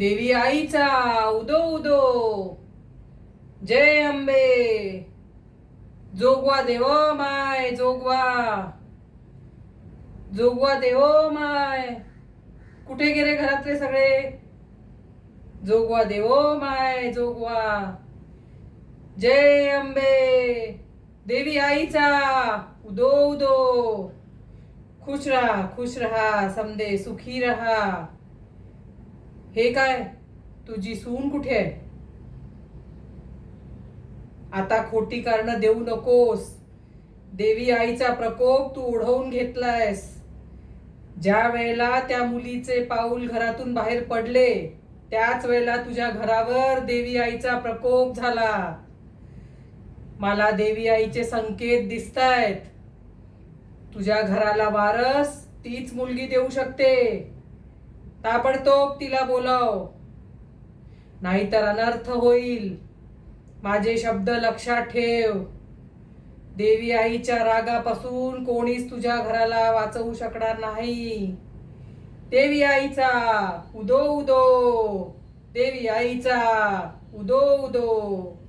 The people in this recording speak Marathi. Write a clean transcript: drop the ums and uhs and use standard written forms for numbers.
देवी आईचा उदो उदो. जय अंबे. जोगवा देव माय जोगवा. जोगवा देव माय. कुठे गेले घरातले सगळे? जोगवा देव माय जोगवा. जय अंबे. देवी आईचा उदो उदो. खुश रहा समदे सुखी रहा. हे काय, तुझी सून कुठे आहे? आता खोटी कारण देऊ नकोस. देवी आईचा प्रकोप तू ओढवून घेतलायस. ज्या वेळेला त्या मुलीचे पाऊल घरातून बाहेर पडले त्याच वेळेला तुझ्या घरावर देवी आईचा प्रकोप झाला. मला देवी आईचे संकेत दिसतायत. तुझ्या घराला वारस तीच मुलगी देऊ शकते. ताबडतोब तिला बोलाव, नाहीतर अनर्थ होईल. माझे शब्द लक्षात ठेव. देवी आईच्या रागापासून कोणीच तुझ्या घराला वाचवू शकणार नाही. देवी आईचा उदो उदो. देवी आईचा उदो उदो.